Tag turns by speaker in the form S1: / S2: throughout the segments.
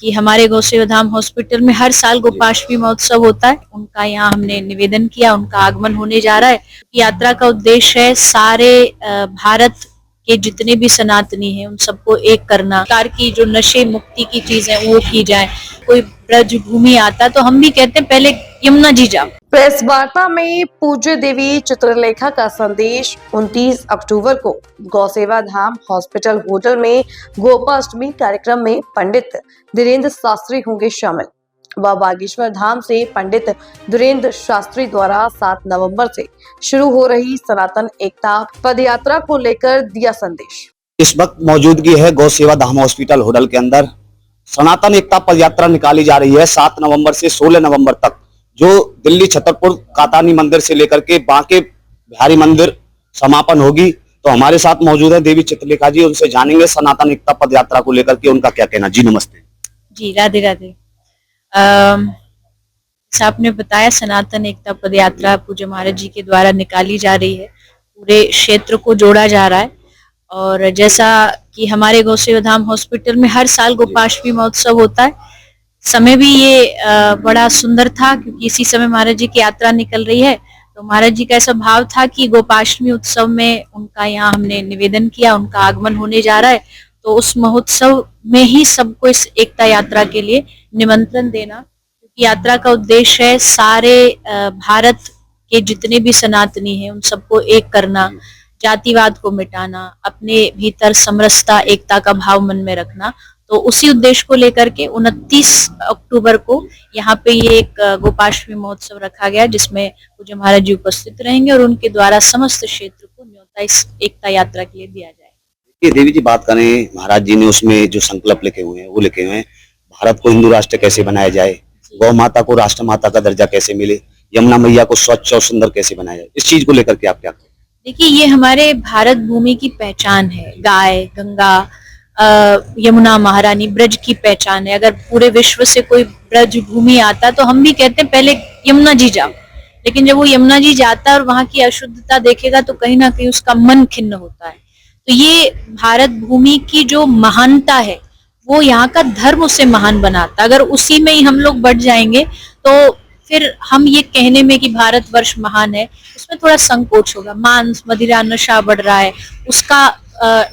S1: कि हमारे गौ सेवा धाम हॉस्पिटल में हर साल गोपाष्टमी महोत्सव होता है। उनका यहाँ हमने निवेदन किया, उनका आगमन होने जा रहा है। यात्रा का उद्देश्य है सारे भारत के जितने भी सनातनी हैं उन सबको एक करना। सरकार की जो नशे मुक्ति की चीज है वो की जाए। कोई ब्रज भूमि आता तो हम भी कहते हैं पहले यमुना जी जाओ।
S2: प्रेस वार्ता में पूज्य देवी चित्रलेखा का संदेश। 29 अक्टूबर को गौ सेवा धाम हॉस्पिटल होटल में गोपाष्टमी कार्यक्रम में पंडित धीरेन्द्र शास्त्री होंगे शामिल। व बागेश्वर धाम से पंडित धीरेन्द्र शास्त्री द्वारा 7 नवंबर से शुरू हो रही सनातन एकता पदयात्रा को लेकर दिया संदेश।
S3: इस वक्त मौजूदगी है गौ सेवा धाम हॉस्पिटल होटल के अंदर। सनातन एकता पदयात्रा निकाली जा रही है 7 नवंबर से 16 नवंबर तक, जो दिल्ली छतरपुर कातानी मंदिर से लेकर के बांके बिहारी मंदिर समापन होगी। तो हमारे साथ मौजूद है देवी चित्रलेखा जी, उनसे जानेंगे सनातन एकता पदयात्रा को लेकर के उनका क्या कहना। जी नमस्ते।
S1: जी राधे राधे। आपने बताया सनातन एकता पदयात्रा पूज्य महाराज जी के द्वारा निकाली जा रही है, पूरे क्षेत्र को जोड़ा जा रहा है। और जैसा कि हमारे गौ सेवा धाम हॉस्पिटल में हर साल गोपाष्टमी महोत्सव होता है, समय भी ये बड़ा सुंदर था क्योंकि इसी समय महाराज जी की यात्रा निकल रही है। तो महाराज जी का ऐसा भाव था कि गोपाष्टमी उत्सव में उनका यहाँ हमने निवेदन किया, उनका आगमन होने जा रहा है। तो उस महोत्सव में ही सबको इस एकता यात्रा के लिए निमंत्रण देना, क्योंकि यात्रा का उद्देश्य है सारे भारत के जितने भी सनातनी हैं उन सबको एक करना, जातिवाद को मिटाना, अपने भीतर समरसता एकता का भाव मन में रखना। तो उसी उद्देश्य को लेकर के 29 अक्टूबर को यहाँ पे ये एक गोपाष्टमी महोत्सव रखा गया, जिसमें पूज्य महाराज जी उपस्थित रहेंगे और उनके द्वारा समस्त क्षेत्र को न्योता इस एकता यात्रा के लिए दिया जाएगा।
S3: देवी जी बात करें, महाराज जी ने उसमें जो संकल्प लिखे हुए हैं वो लिखे हुए हैं, भारत को हिंदू राष्ट्र कैसे बनाया जाए, गौ माता को राष्ट्र माता का दर्जा कैसे मिले, यमुना मैया को स्वच्छ और सुंदर कैसे बनाया जाए। इस चीज को लेकर के आप क्या कहें?
S1: देखिए, ये हमारे भारत भूमि की पहचान है। गाय, गंगा, यमुना महारानी ब्रज की पहचान है। अगर पूरे विश्व से कोई ब्रज भूमि आता तो हम भी कहते हैं पहले यमुना जी जाओ, लेकिन जब वो यमुना जी जाता है और वहां की अशुद्धता देखेगा तो कहीं ना कहीं उसका मन खिन्न होता है। तो ये भारत भूमि की जो महानता है वो यहाँ का धर्म उसे महान बनाता। अगर उसी में ही हम लोग बढ़ जाएंगे तो फिर हम ये कहने में कि भारतवर्ष महान है, उसमें थोड़ा संकोच होगा। मांस, मदिरा, नशा बढ़ रहा है, उसका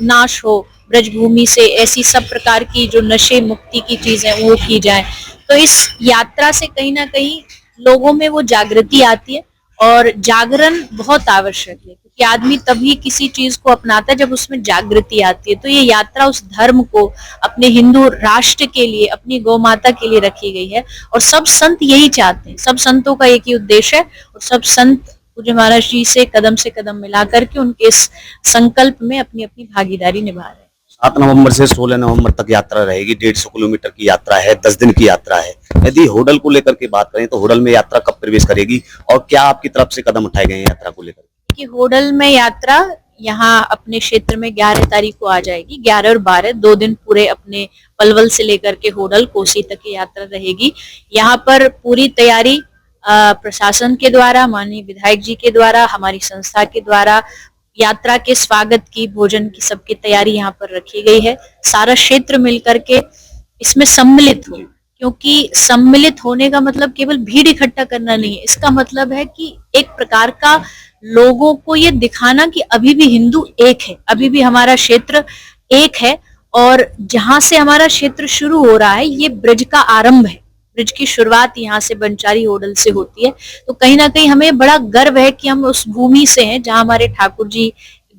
S1: नाश हो, ब्रजभूमि से ऐसी सब प्रकार की जो नशे मुक्ति की चीज है वो की जाए। तो इस यात्रा से कहीं ना कहीं लोगों में वो जागृति आती है, और जागरण बहुत आवश्यक है क्योंकि आदमी तभी किसी चीज को अपनाता है जब उसमें जागृति आती है। तो ये यात्रा उस धर्म को, अपने हिंदू राष्ट्र के लिए, अपनी गौ माता के लिए रखी गई है, और सब संत यही चाहते हैं। सब संतों का एक ही उद्देश्य है, और सब संत पूज्य महाराज जी से कदम मिला करके उनके इस संकल्प में अपनी अपनी भागीदारी निभा रहे हैं।
S3: 7 नवंबर से 16 नवंबर तक यात्रा रहेगी। 150 किलोमीटर की यात्रा है, 10 दिन की यात्रा है। यदि होटल को लेकर के बात करें तो होटल में यात्रा कब प्रवेश करेगी और क्या आपकी तरफ से कदम उठाए गए हैं यात्रा को लेकर?
S1: कि होटल में यात्रा यहाँ अपने क्षेत्र में 11 तारीख को आ जाएगी। 11 और 12 2 दिन पूरे अपने पलवल से लेकर के होटल कोसी तक की यात्रा रहेगी। यहाँ पर पूरी तैयारी प्रशासन के द्वारा, माननीय विधायक जी के द्वारा, हमारी संस्था के द्वारा यात्रा के स्वागत की, भोजन की, सबकी तैयारी यहाँ पर रखी गई है। सारा क्षेत्र मिलकर के इसमें सम्मिलित हो, क्योंकि सम्मिलित होने का मतलब केवल भीड़ इकट्ठा करना नहीं है। इसका मतलब है कि एक प्रकार का लोगों को ये दिखाना कि अभी भी हिंदू एक है, अभी भी हमारा क्षेत्र एक है, और जहां से हमारा क्षेत्र शुरू हो रहा है ये ब्रज का आरंभ है। ब्रिज की शुरुआत यहाँ से बंचारी होटल से होती है। तो कहीं ना कहीं हमें बड़ा गर्व है कि हम उस भूमि से हैं जहाँ हमारे ठाकुर जी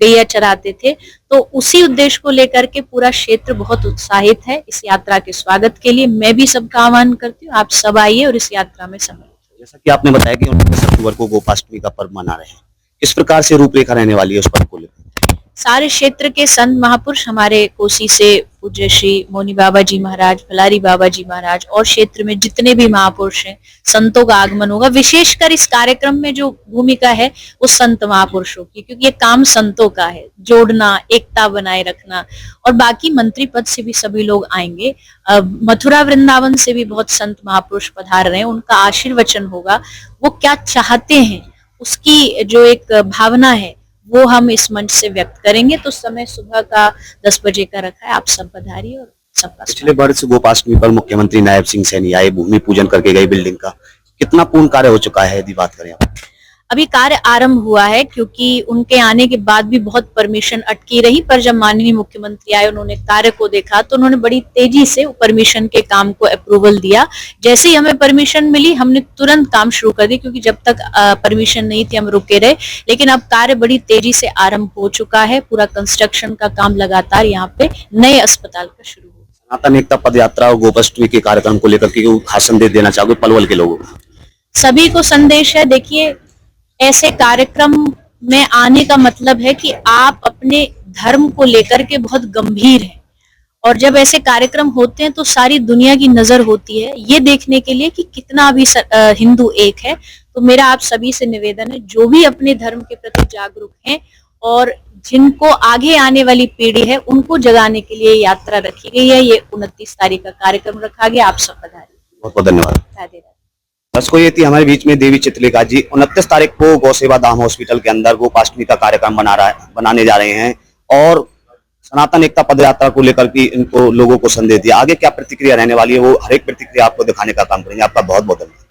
S1: गैया चराते थे। तो उसी उद्देश्य को लेकर के पूरा क्षेत्र बहुत उत्साहित है इस यात्रा के स्वागत के लिए। मैं भी सबका आह्वान करती हूँ, आप सब आइए और इस यात्रा में सम्मिलित हो।
S3: जैसा कि आपने बताया कि 29 अक्टूबर को गोपाष्टमी का पर्व मना रहे हैं, किस प्रकार से रूपरेखा रहने वाली है उस पर्व को लेकर?
S1: सारे क्षेत्र के संत महापुरुष, हमारे कोसी से पूज्य श्री मोनी बाबा जी महाराज, फलारी बाबा जी महाराज, और क्षेत्र में जितने भी महापुरुष हैं, संतों का आगमन होगा। विशेषकर इस कार्यक्रम में जो भूमिका है वो संत महापुरुषों की, क्योंकि ये काम संतों का है, जोड़ना, एकता बनाए रखना। और बाकी मंत्री पद से भी सभी लोग आएंगे। मथुरा वृंदावन से भी बहुत संत महापुरुष पधार रहे हैं, उनका आशीर्वचन होगा। वो क्या चाहते हैं उसकी जो एक भावना है वो हम इस मंच से व्यक्त करेंगे। तो समय सुबह का 10 बजे का रखा है, आप सब पधारिए और सबका स्वागत।
S3: पिछले वर्ष गोपाष्टमी पर मुख्यमंत्री नायब सिंह सैनी आए, भूमि पूजन करके गए बिल्डिंग का। कितना पूर्ण कार्य हो चुका है यदि बात करें आप?
S1: अभी कार्य आरंभ हुआ है, क्योंकि उनके आने के बाद भी बहुत परमिशन अटकी रही, पर जब माननीय मुख्यमंत्री आए, उन्होंने कार्य को देखा तो उन्होंने बड़ी तेजी से परमिशन के काम को अप्रूवल दिया। जैसे ही हमें परमिशन मिली, हमने तुरंत काम शुरू कर दिया, क्योंकि जब तक परमिशन नहीं थी हम रुके रहे। लेकिन अब कार्य बड़ी तेजी से आरंभ हो चुका है, पूरा कंस्ट्रक्शन का काम लगातार यहाँ पे नए अस्पताल का शुरू हो।
S3: सनातन एकता पद यात्रा और गोपाष्टमी के कार्यक्रम को लेकर के खास संदेश देना चाहोगे पलवल के लोगों को?
S1: सभी को संदेश है, देखिए ऐसे कार्यक्रम में आने का मतलब है कि आप अपने धर्म को लेकर के बहुत गंभीर हैं, और जब ऐसे कार्यक्रम होते हैं तो सारी दुनिया की नजर होती है ये देखने के लिए कि कितना अभी हिंदू एक है। तो मेरा आप सभी से निवेदन है, जो भी अपने धर्म के प्रति जागरूक हैं और जिनको आगे आने वाली पीढ़ी है उनको जगाने के लिए यात्रा रखी गई है। ये 29 तारीख का कार्यक्रम रखा गया। आप सब पधारिए।
S3: बहुत बहुत धन्यवाद।
S1: राधे राधे।
S3: दर्शकों, ये थी हमारे बीच में देवी चित्रलेखा जी। 29 तारीख को गौसेवा धाम हॉस्पिटल के अंदर गोपाष्टमी का कार्यक्रम बनाने जा रहे हैं और सनातन एकता पद यात्रा को लेकर के इनको लोगों को संदेश दिया। आगे क्या प्रतिक्रिया रहने वाली है वो हर एक प्रतिक्रिया आपको दिखाने का काम करेंगे। आपका बहुत बहुत धन्यवाद।